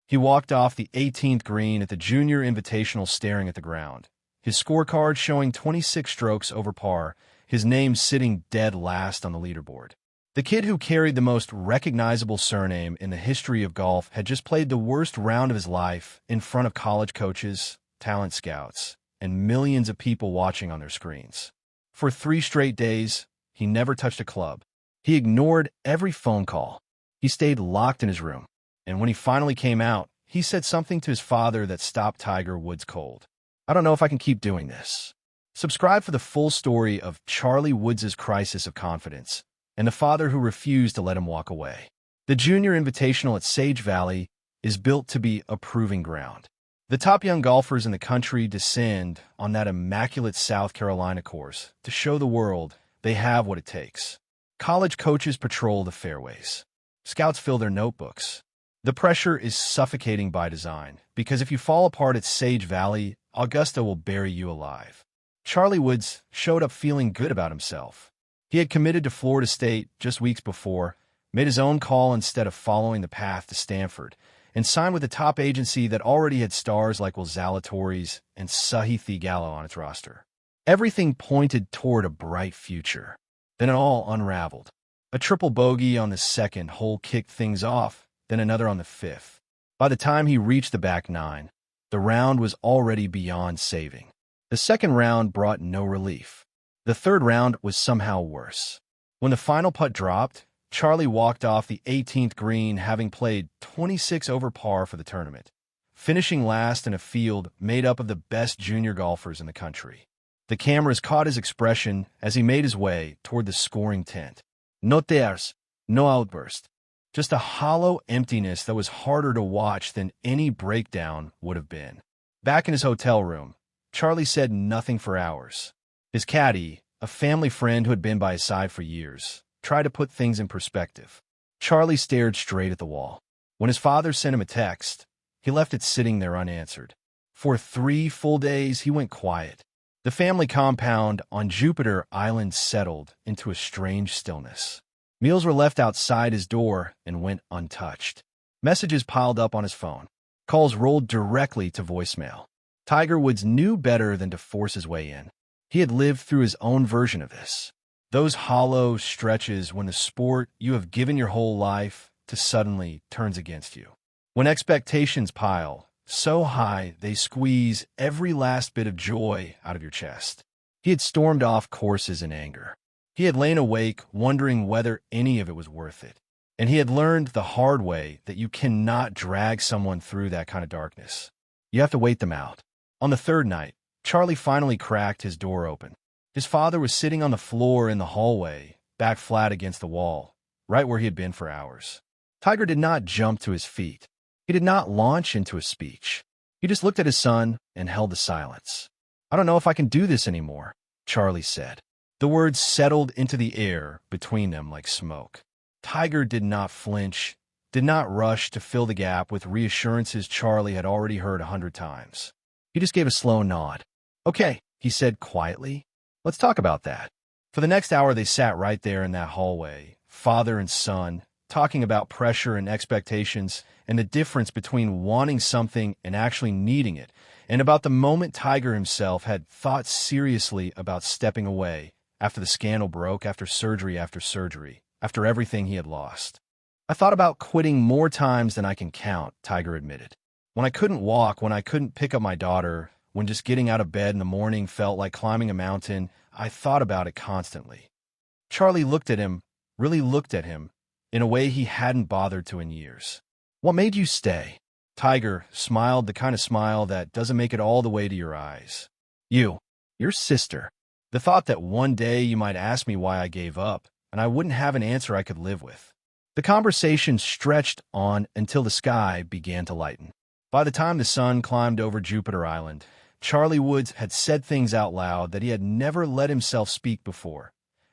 He walked off the 18th green at the Junior Invitational staring at the ground, his scorecard showing 26 strokes over par, his name sitting dead last on the leaderboard. The kid who carried the most recognizable surname in the history of golf had just played the worst round of his life in front of college coaches, talent scouts, and millions of people watching on their screens. For 3 straight days, he never touched a club. He ignored every phone call. He stayed locked in his room. And when he finally came out, he said something to his father that stopped Tiger Woods cold. "I don't know if I can keep doing this." Subscribe for the full story of Charlie Woods' crisis of confidence and the father who refused to let him walk away. The Junior Invitational at Sage Valley is built to be a proving ground. The top young golfers in the country descend on that immaculate South Carolina course to show the world they have what it takes. College coaches patrol the fairways. Scouts fill their notebooks. The pressure is suffocating by design, because if you fall apart at Sage Valley, Augusta will bury you alive. Charlie Woods showed up feeling good about himself. He had committed to Florida State just weeks before, made his own call instead of following the path to Stanford, and signed with a top agency that already had stars like Will Zalatoris and Sahith Theegala on its roster. Everything pointed toward a bright future. Then it all unraveled. A triple bogey on the second hole kicked things off, then another on the 5th. By the time he reached the back 9, the round was already beyond saving. The second round brought no relief. The third round was somehow worse. When the final putt dropped, Charlie walked off the 18th green having played 26 over par for the tournament, finishing last in a field made up of the best junior golfers in the country. The cameras caught his expression as he made his way toward the scoring tent. No tears, no outburst. Just a hollow emptiness that was harder to watch than any breakdown would have been. Back in his hotel room, Charlie said nothing for hours. His caddy, a family friend who had been by his side for years, tried to put things in perspective. Charlie stared straight at the wall. When his father sent him a text, he left it sitting there unanswered. For 3 full days, he went quiet. The family compound on Jupiter Island settled into a strange stillness. Meals were left outside his door and went untouched. Messages piled up on his phone. Calls rolled directly to voicemail. Tiger Woods knew better than to force his way in. He had lived through his own version of this. Those hollow stretches when the sport you have given your whole life to suddenly turns against you. When expectations pile so high they squeeze every last bit of joy out of your chest. He had stormed off courses in anger. He had lain awake wondering whether any of it was worth it. And he had learned the hard way that you cannot drag someone through that kind of darkness. You have to wait them out. On the third night, Charlie finally cracked his door open. His father was sitting on the floor in the hallway, back flat against the wall, right where he had been for hours. Tiger did not jump to his feet. He did not launch into a speech. He just looked at his son and held the silence. "I don't know if I can do this anymore," Charlie said. The words settled into the air between them like smoke. Tiger did not flinch, did not rush to fill the gap with reassurances Charlie had already heard 100 times. He just gave a slow nod. "Okay," he said quietly. "Let's talk about that." For the next hour, they sat right there in that hallway, father and son, talking about pressure and expectations and the difference between wanting something and actually needing it, and about the moment Tiger himself had thought seriously about stepping away after the scandal broke, after surgery, after everything he had lost. "I thought about quitting more times than I can count," Tiger admitted. "When I couldn't walk, when I couldn't pick up my daughter, when just getting out of bed in the morning felt like climbing a mountain, I thought about it constantly." Charlie looked at him, really looked at him, in a way he hadn't bothered to in years. "What made you stay?" Tiger smiled, the kind of smile that doesn't make it all the way to your eyes. Your sister. The thought that one day you might ask me why I gave up, and I wouldn't have an answer I could live with." The conversation stretched on until the sky began to lighten. By the time the sun climbed over Jupiter Island, Charlie Woods had said things out loud that he had never let himself speak before.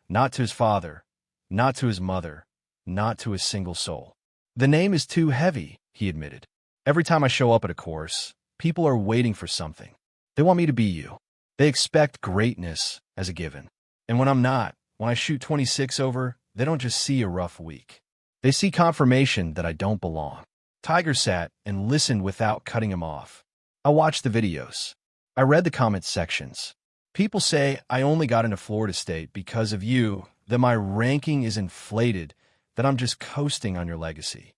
Not to his father, not to his mother, not to a single soul. "The name is too heavy," he admitted. "Every time I show up at a course, people are waiting for something. They want me to be you. They expect greatness as a given. And when I'm not, when I shoot 26 over, they don't just see a rough week. They see confirmation that I don't belong." Tiger sat and listened without cutting him off. I watched the videos. I read the comment sections. People say I only got into Florida State because of you, that my ranking is inflated, that I'm just coasting on your legacy.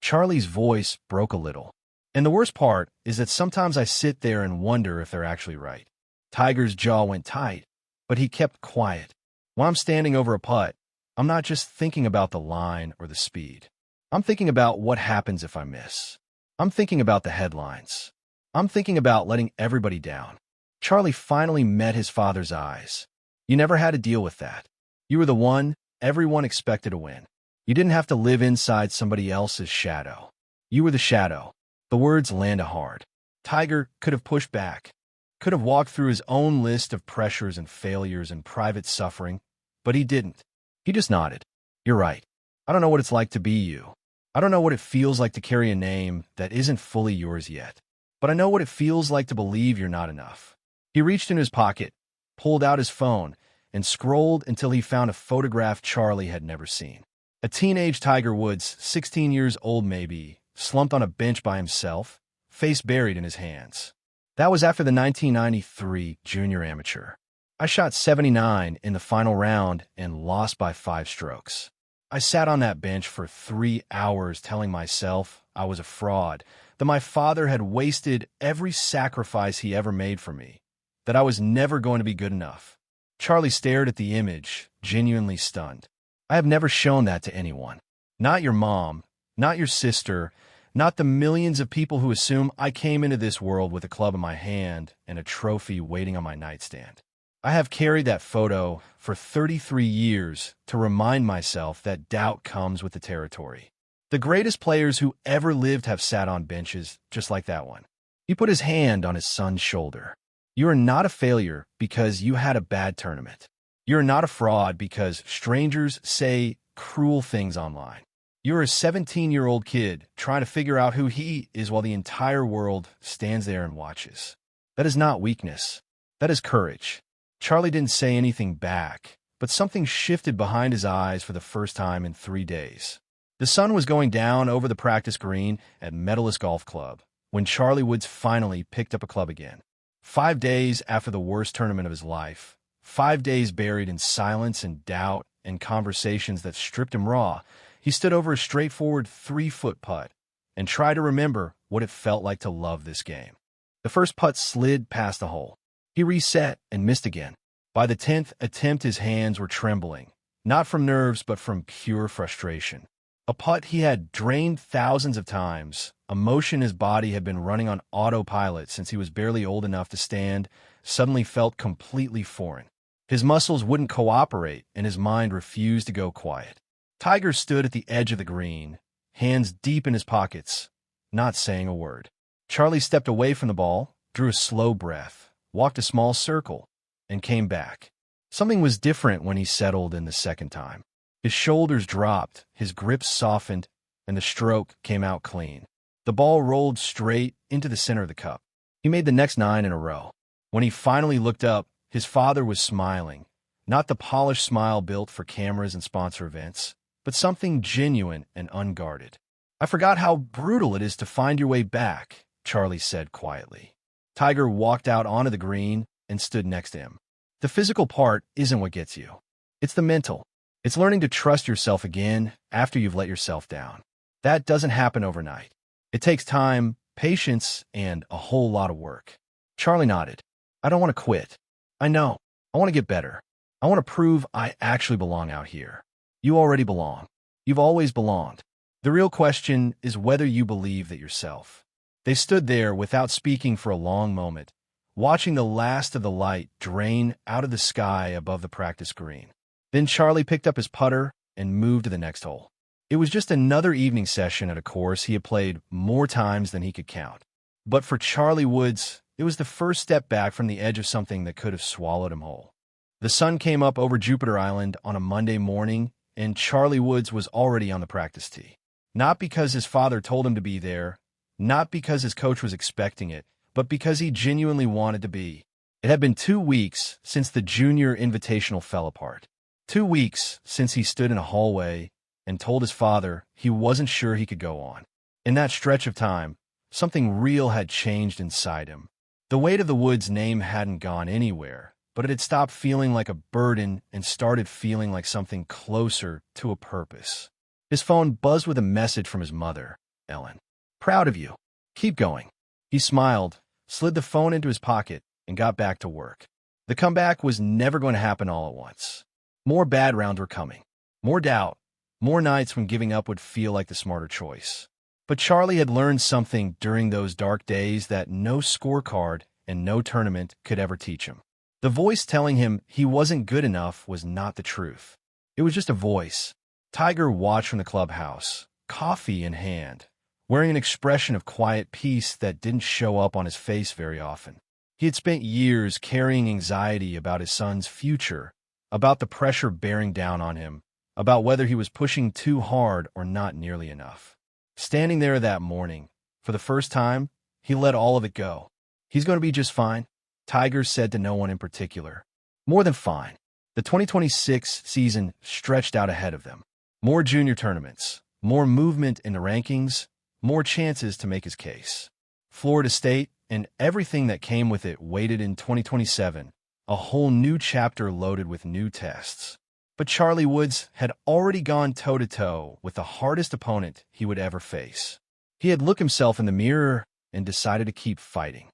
Charlie's voice broke a little. And the worst part is that sometimes I sit there and wonder if they're actually right. Tiger's jaw went tight, but he kept quiet. When I'm standing over a putt, I'm not just thinking about the line or the speed. I'm thinking about what happens if I miss. I'm thinking about the headlines. I'm thinking about letting everybody down. Charlie finally met his father's eyes. You never had to deal with that. You were the one everyone expected to win. You didn't have to live inside somebody else's shadow. You were the shadow. The words landed hard. Tiger could have pushed back, could have walked through his own list of pressures and failures and private suffering, but he didn't. He just nodded. You're right. I don't know what it's like to be you. I don't know what it feels like to carry a name that isn't fully yours yet. But I know what it feels like to believe you're not enough. He reached into his pocket, pulled out his phone, and scrolled until he found a photograph Charlie had never seen. A teenage Tiger Woods, 16 years old maybe, slumped on a bench by himself, face buried in his hands. That was after the 1993 Junior Amateur. I shot 79 in the final round and lost by 5 strokes. I sat on that bench for 3 hours telling myself I was a fraud, that my father had wasted every sacrifice he ever made for me, that I was never going to be good enough. Charlie stared at the image, genuinely stunned. I have never shown that to anyone. Not your mom, not your sister, not the millions of people who assume I came into this world with a club in my hand and a trophy waiting on my nightstand. I have carried that photo for 33 years to remind myself that doubt comes with the territory. The greatest players who ever lived have sat on benches just like that one. He put his hand on his son's shoulder. You are not a failure because you had a bad tournament. You are not a fraud because strangers say cruel things online. You are a 17-year-old kid trying to figure out who he is while the entire world stands there and watches. That is not weakness. That is courage. Charlie didn't say anything back, but something shifted behind his eyes for the first time in 3 days. The sun was going down over the practice green at Medalist Golf Club when Charlie Woods finally picked up a club again. 5 days after the worst tournament of his life, 5 days buried in silence and doubt and conversations that stripped him raw, he stood over a straightforward 3-foot putt and tried to remember what it felt like to love this game. The first putt slid past the hole. He reset and missed again. By the 10th attempt, his hands were trembling, not from nerves but from pure frustration. A putt he had drained thousands of times, a motion his body had been running on autopilot since he was barely old enough to stand, suddenly felt completely foreign. His muscles wouldn't cooperate, and his mind refused to go quiet. Tiger stood at the edge of the green, hands deep in his pockets, not saying a word. Charlie stepped away from the ball, drew a slow breath, walked a small circle, and came back. Something was different when he settled in the second time. His shoulders dropped, his grip softened, and the stroke came out clean. The ball rolled straight into the center of the cup. He made the next 9 in a row. When he finally looked up, his father was smiling, not the polished smile built for cameras and sponsor events, but something genuine and unguarded. I forgot how brutal it is to find your way back, Charlie said quietly. Tiger walked out onto the green and stood next to him. The physical part isn't what gets you. It's the mental. It's learning to trust yourself again after you've let yourself down. That doesn't happen overnight. It takes time, patience, and a whole lot of work. Charlie nodded. I don't want to quit. I know. I want to get better. I want to prove I actually belong out here. You already belong. You've always belonged. The real question is whether you believe that yourself. They stood there without speaking for a long moment, watching the last of the light drain out of the sky above the practice green. Then Charlie picked up his putter and moved to the next hole. It was just another evening session at a course he had played more times than he could count. But for Charlie Woods, it was the first step back from the edge of something that could have swallowed him whole. The sun came up over Jupiter Island on a Monday morning, and Charlie Woods was already on the practice tee. Not because his father told him to be there, not because his coach was expecting it, but because he genuinely wanted to be. It had been 2 weeks since the Junior Invitational fell apart. 2 weeks since he stood in a hallway and told his father he wasn't sure he could go on. In that stretch of time, something real had changed inside him. The weight of the Woods name hadn't gone anywhere, but it had stopped feeling like a burden and started feeling like something closer to a purpose. His phone buzzed with a message from his mother. "Ellen, proud of you. Keep going." He smiled, slid the phone into his pocket, and got back to work. The comeback was never going to happen all at once. More bad rounds were coming. More doubt. More nights when giving up would feel like the smarter choice. But Charlie had learned something during those dark days that no scorecard and no tournament could ever teach him. The voice telling him he wasn't good enough was not the truth. It was just a voice. Tiger watched from the clubhouse, coffee in hand, wearing an expression of quiet peace that didn't show up on his face very often. He had spent years carrying anxiety about his son's future, about the pressure bearing down on him, about whether he was pushing too hard or not nearly enough. Standing there that morning, for the first time, he let all of it go. He's going to be just fine, Tiger said to no one in particular. More than fine. The 2026 season stretched out ahead of them. More junior tournaments, more movement in the rankings, more chances to make his case. Florida State and everything that came with it waited in 2027, a whole new chapter loaded with new tests. But Charlie Woods had already gone toe-to-toe with the hardest opponent he would ever face. He had looked himself in the mirror and decided to keep fighting.